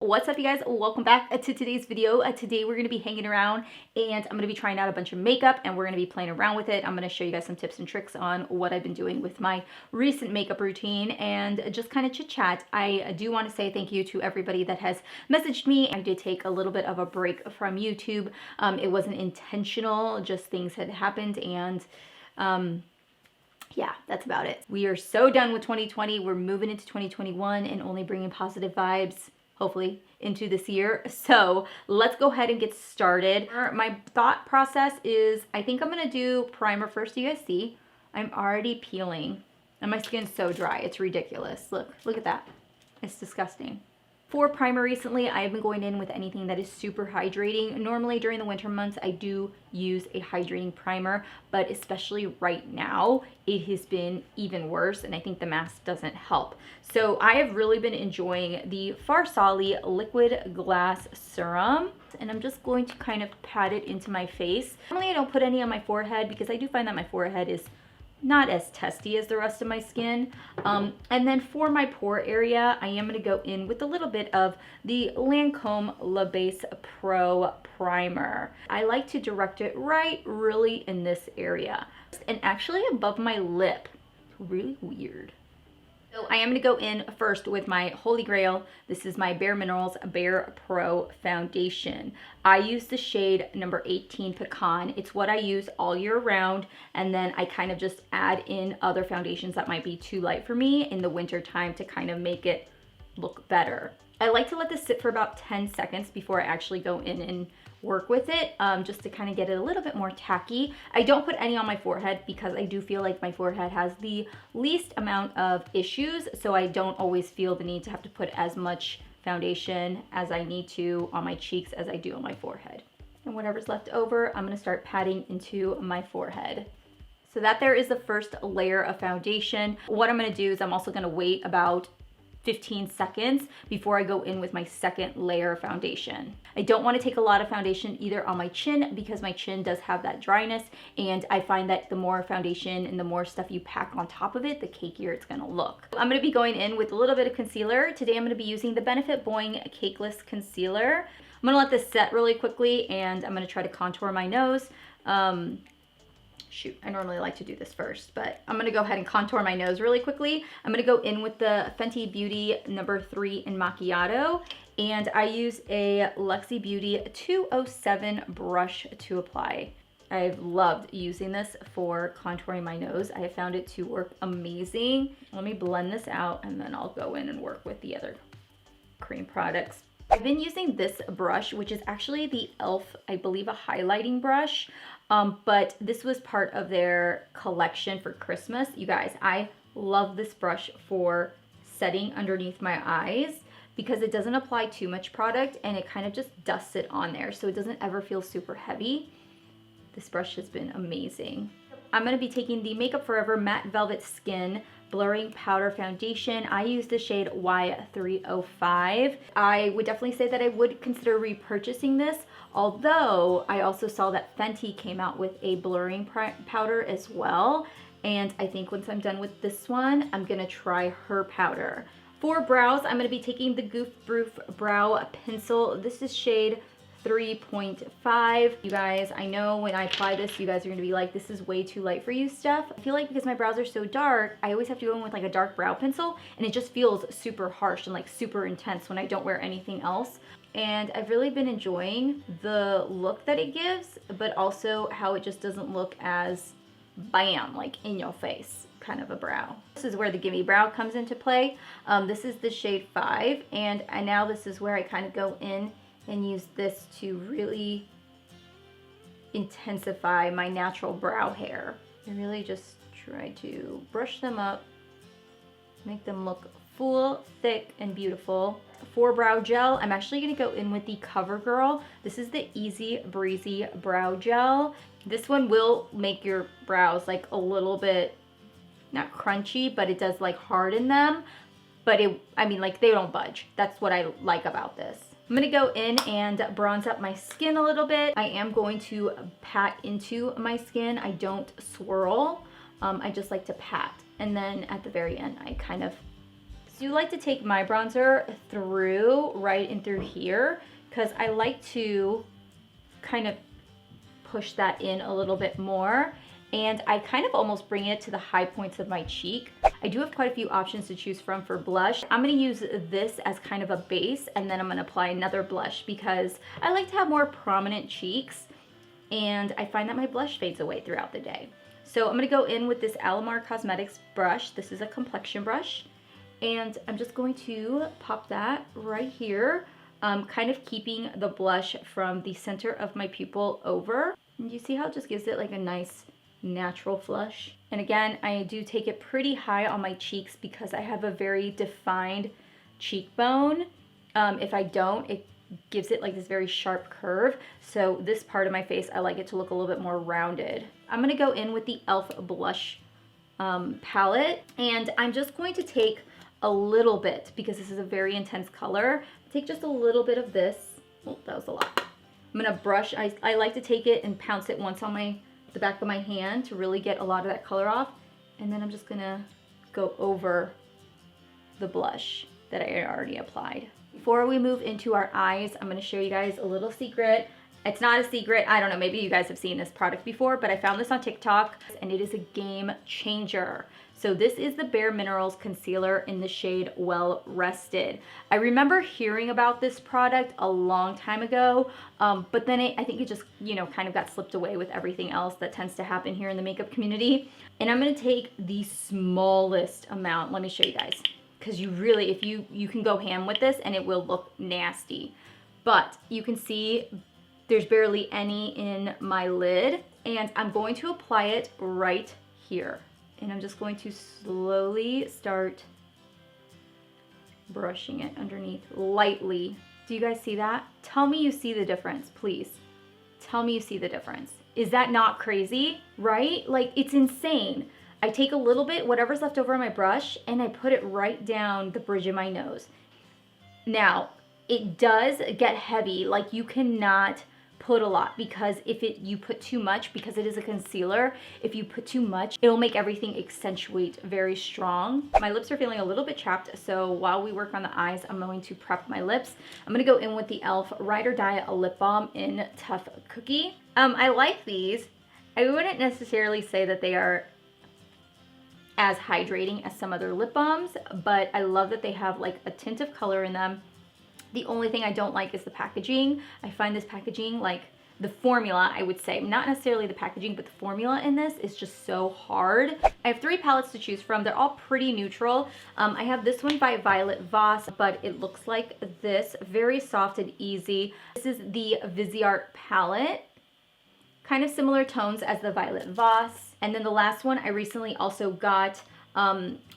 What's up, you guys? Welcome back to today's video. Today we're going to be hanging around and I'm going to be trying out a bunch of makeup and we're going to be playing around with it. I'm going to show you guys some tips and tricks on what I've been doing with my recent makeup routine and just kind of chit chat. I do want to say thank you to everybody that has messaged me. I did take a little bit of a break from YouTube. It wasn't intentional, just things had happened and yeah, that's about it. We are so done with 2020. We're moving into 2021 and only bringing positive vibes, hopefully, into this year. So let's go ahead and get started. My thought process is I think I'm gonna do primer first. You guys see, I'm already peeling and my skin's so dry. It's ridiculous. Look at that. It's disgusting. For primer recently, I've been going in with anything that is super hydrating. Normally during the winter months, I do use a hydrating primer, but especially right now, it has been even worse, and I think the mask doesn't help. So I have really been enjoying the FARSALI Liquid Glass Serum, and I'm just going to kind of pat it into my face. Normally I don't put any on my forehead because I do find that my forehead is not as testy as the rest of my skin. And then for my pore area, I am going to go in with a little bit of the Lancome La Base Pro Primer. I like to direct it right really in this area and actually above my lip. Really weird. So I am going to go in first with my holy grail. This is my Bare Minerals Bare Pro Foundation. I use the shade number 18 Pecan. It's what I use all year round, and then I kind of just add in other foundations that might be too light for me in the winter time to kind of make it look better. I like to let this sit for about 10 seconds before I actually go in and work with it, just to kind of get it a little bit more tacky. I don't put any on my forehead because I do feel like my forehead has the least amount of issues, so I don't always feel the need to have to put as much foundation as I need to on my cheeks as I do on my forehead. And whatever's left over, I'm going to start patting into my forehead. So that there is the first layer of foundation. What I'm going to do is I'm also going to wait about 15 seconds before I go in with my second layer of foundation. I don't want to take a lot of foundation either on my chin because my chin does have that dryness, and I find that the more foundation and the more stuff you pack on top of it, the cakier it's going to look. I'm going to be going in with a little bit of concealer. Today I'm going to be using the Benefit Boing Cakeless Concealer. I'm going to let this set really quickly and I'm going to try to contour my nose. Shoot, I normally like to do this first, but I'm gonna go ahead and contour my nose really quickly. I'm gonna go in with the Fenty Beauty number 3 in Macchiato, and I use a Luxie Beauty 207 brush to apply. I've loved using this for contouring my nose. I have found it to work amazing. Let me blend this out and then I'll go in and work with the other cream products. I've been using this brush, which is actually the e.l.f., I believe, a highlighting brush. But this was part of their collection for Christmas. You guys, I love this brush for setting underneath my eyes because it doesn't apply too much product and it kind of just dusts it on there, so it doesn't ever feel super heavy. This brush has been amazing. I'm going to be taking the Makeup Forever Matte Velvet Skin Blurring Powder Foundation. I use the shade Y305. I would definitely say that I would consider repurchasing this, although I also saw that Fenty came out with a blurring powder as well. And I think once I'm done with this one, I'm gonna try her powder. For brows, I'm gonna be taking the Goof Proof Brow Pencil. This is shade 3.5. You guys, I know when I apply this, you guys are gonna be like, this is way too light for you, Steph. I feel like because my brows are so dark, I always have to go in with like a dark brow pencil, and it just feels super harsh and like super intense when I don't wear anything else. And I've really been enjoying the look that it gives, but also how it just doesn't look as bam, like in your face kind of a brow. This is where the Gimme Brow comes into play. This is the shade 5, and now this is where I kind of go in and use this to really intensify my natural brow hair. I really just try to brush them up, make them look full, thick, and beautiful. For brow gel, I'm actually gonna go in with the Covergirl. This is the Easy Breezy Brow Gel. This one will make your brows like a little bit, not crunchy, but it does like harden them. But I mean, like they don't budge. That's what I like about this. I'm gonna go in and bronze up my skin a little bit. I am going to pat into my skin. I don't swirl. I just like to pat. And then at the very end, I kind of do like to take my bronzer through right in through here because I like to kind of push that in a little bit more, and I kind of almost bring it to the high points of my cheek. I do have quite a few options to choose from for blush. I'm going to use this as kind of a base, and then I'm going to apply another blush because I like to have more prominent cheeks, and I find that my blush fades away throughout the day. So I'm going to go in with this Alamar Cosmetics brush. This is a complexion brush, and I'm just going to pop that right here, kind of keeping the blush from the center of my pupil over. And you see how it just gives it like a nice natural flush? And again, I do take it pretty high on my cheeks because I have a very defined cheekbone. If I don't, it gives it like this very sharp curve. So this part of my face, I like it to look a little bit more rounded. I'm gonna go in with the e.l.f. blush palette, and I'm just going to take a little bit, because this is a very intense color, take just a little bit of this. Oh, that was a lot. I'm gonna brush, I like to take it and pounce it once on the back of my hand to really get a lot of that color off. And then I'm just gonna go over the blush that I already applied. Before we move into our eyes, I'm gonna show you guys a little secret. It's not a secret, I don't know, maybe you guys have seen this product before, but I found this on TikTok and it is a game changer. So this is the Bare Minerals concealer in the shade Well Rested. I remember hearing about this product a long time ago, but then I think it just, you know, kind of got slipped away with everything else that tends to happen here in the makeup community. And I'm gonna take the smallest amount. Let me show you guys, because you really, if you can go ham with this and it will look nasty. But you can see there's barely any in my lid, and I'm going to apply it right here. And I'm just going to slowly start brushing it underneath lightly. Do you guys see that? Tell me you see the difference, please. Tell me you see the difference. Is that not crazy, right? Like, it's insane. I take a little bit, whatever's left over on my brush, and I put it right down the bridge of my nose. Now, it does get heavy. Like, you cannot put a lot, because if you put too much, because it is a concealer, if you put too much, it will make everything accentuate very strong. My lips are feeling a little bit chapped, so while we work on the eyes, I'm going to prep my lips. I'm going to go in with the e.l.f. Ride or Die Lip Balm in Tough Cookie. I like these. I wouldn't necessarily say that they are as hydrating as some other lip balms, but I love that they have like a tint of color in them. The only thing I don't like is the packaging. I find this packaging, like the formula, I would say, not necessarily the packaging, but the formula in this is just so hard. I have 3 palettes to choose from. They're all pretty neutral. I have this one by Violet Voss, but it looks like this, very soft and easy. This is the Viseart palette, kind of similar tones as the Violet Voss. And then the last one I recently also got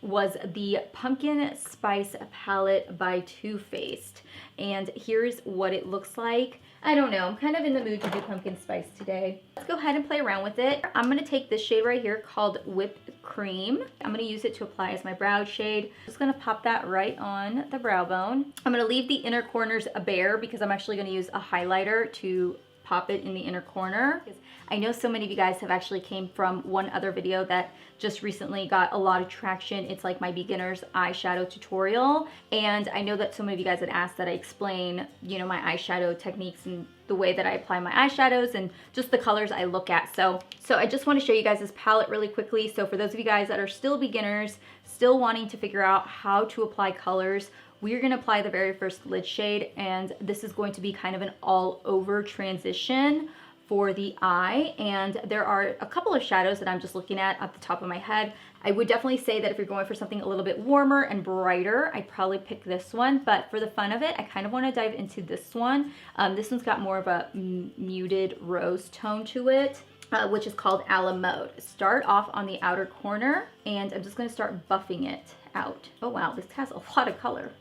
was the Pumpkin Spice palette by Too Faced. And here's what it looks like. I don't know, I'm kind of in the mood to do pumpkin spice today. Let's go ahead and play around with it. I'm gonna take this shade right here called Whipped Cream. I'm gonna use it to apply as my brow shade. I'm just gonna pop that right on the brow bone. I'm gonna leave the inner corners bare because I'm actually gonna use a highlighter to pop it in the inner corner. I know so many of you guys have actually came from one other video that just recently got a lot of traction. It's like my beginner's eyeshadow tutorial. And I know that so many of you guys had asked that I explain, you know, my eyeshadow techniques and the way that I apply my eyeshadows and just the colors I look at. So I just want to show you guys this palette really quickly. So for those of you guys that are still beginners, still wanting to figure out how to apply colors, we're going to apply the very first lid shade, and this is going to be kind of an all over transition for the eye. And there are a couple of shadows that I'm just looking at the top of my head. I would definitely say that if you're going for something a little bit warmer and brighter, I'd probably pick this one, but for the fun of it, I kind of want to dive into this one. This one's got more of a muted rose tone to it, which is called A La Mode. Start off on the outer corner, and I'm just going to start buffing it out. Oh wow, this has a lot of color.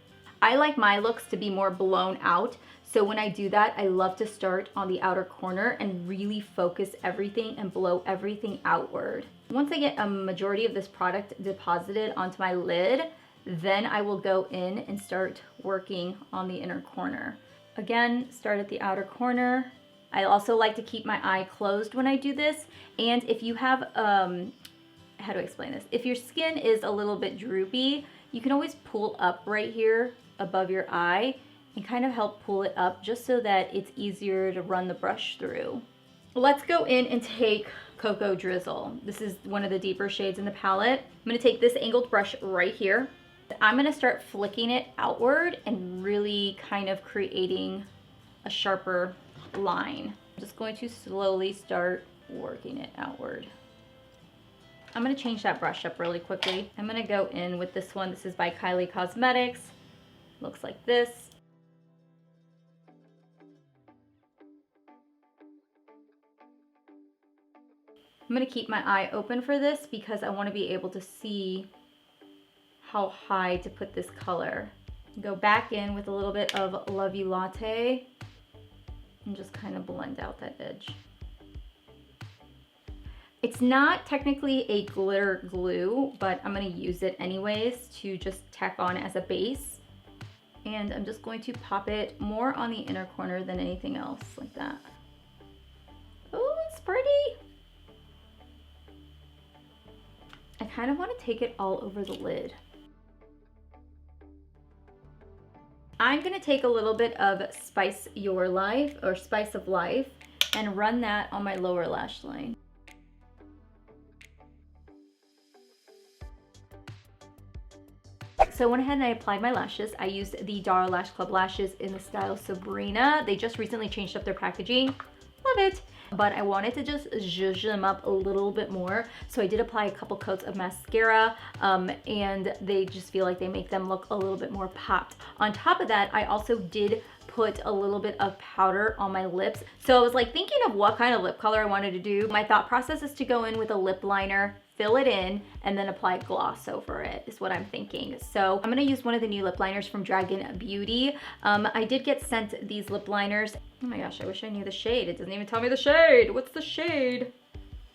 I like my looks to be more blown out, so when I do that, I love to start on the outer corner and really focus everything and blow everything outward. Once I get a majority of this product deposited onto my lid, then I will go in and start working on the inner corner. Again, start at the outer corner. I also like to keep my eye closed when I do this, and if you have, how do I explain this? If your skin is a little bit droopy, you can always pull up right here above your eye and kind of help pull it up just so that it's easier to run the brush through. Let's go in and take Cocoa Drizzle. This is one of the deeper shades in the palette. I'm gonna take this angled brush right here. I'm gonna start flicking it outward and really kind of creating a sharper line. I'm just going to slowly start working it outward. I'm gonna change that brush up really quickly. I'm gonna go in with this one. This is by Kylie Cosmetics. Looks like this. I'm gonna keep my eye open for this because I wanna be able to see how high to put this color. Go back in with a little bit of Love You Latte and just kind of blend out that edge. It's not technically a glitter glue, but I'm gonna use it anyways to just tack on as a base. And I'm just going to pop it more on the inner corner than anything else, like that. Oh, it's pretty. I kind of want to take it all over the lid. I'm going to take a little bit of Spice Your Life or Spice of Life and run that on my lower lash line. So I went ahead and I applied my lashes. I used the Dara Lash Club lashes in the style Sabrina. They just recently changed up their packaging. Love it. But I wanted to just zhuzh them up a little bit more. So I did apply a couple coats of mascara and they just feel like they make them look a little bit more popped. On top of that, I also did put a little bit of powder on my lips. So I was like thinking of what kind of lip color I wanted to do. My thought process is to go in with a lip liner, fill it in, and then apply gloss over it is what I'm thinking. So I'm gonna use one of the new lip liners from Dragun Beauty. I did get sent these lip liners. Oh my gosh, I wish I knew the shade. It doesn't even tell me the shade. What's the shade?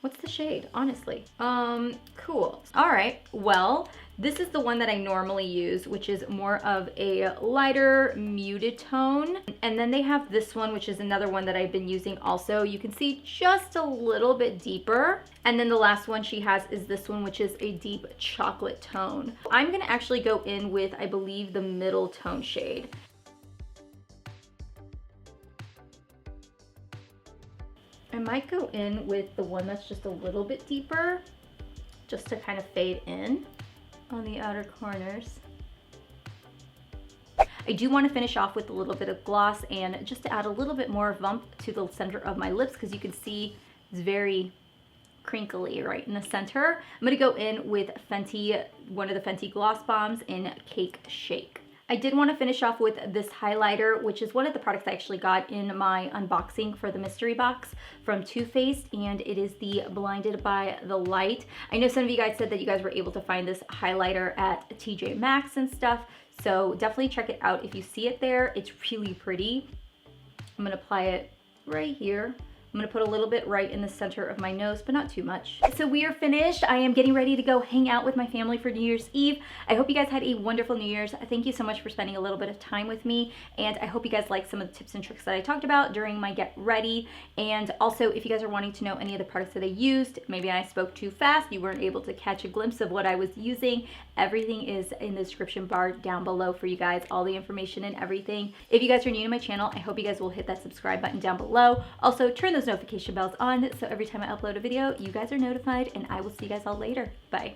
What's the shade, honestly? Cool. All right, well, this is the one that I normally use, which is more of a lighter muted tone. And then they have this one, which is another one that I've been using also. You can see just a little bit deeper. And then the last one she has is this one, which is a deep chocolate tone. I'm gonna actually go in with, I believe, the middle tone shade. I might go in with the one that's just a little bit deeper, just to kind of fade in on the outer corners. I do want to finish off with a little bit of gloss and just to add a little bit more vump to the center of my lips, because you can see it's very crinkly right in the center. I'm going to go in with Fenty, one of the Fenty gloss bombs in Cake Shake. I did want to finish off with this highlighter, which is one of the products I actually got in my unboxing for the mystery box from Too Faced, and it is the Blinded by the Light. I know some of you guys said that you guys were able to find this highlighter at TJ Maxx and stuff, so definitely check it out if you see it there. It's really pretty. I'm going to apply it right here. I'm gonna put a little bit right in the center of my nose, but not too much. So we are finished. I am getting ready to go hang out with my family for New Year's Eve. I hope you guys had a wonderful New Year's. Thank you so much for spending a little bit of time with me. And I hope you guys like some of the tips and tricks that I talked about during my get ready. And also, if you guys are wanting to know any of the products that I used, maybe I spoke too fast, you weren't able to catch a glimpse of what I was using, everything is in the description bar down below for you guys, all the information and everything. If you guys are new to my channel, I hope you guys will hit that subscribe button down below. Also, turn those notification bells on so every time I upload a video, you guys are notified, and I will see you guys all later. Bye.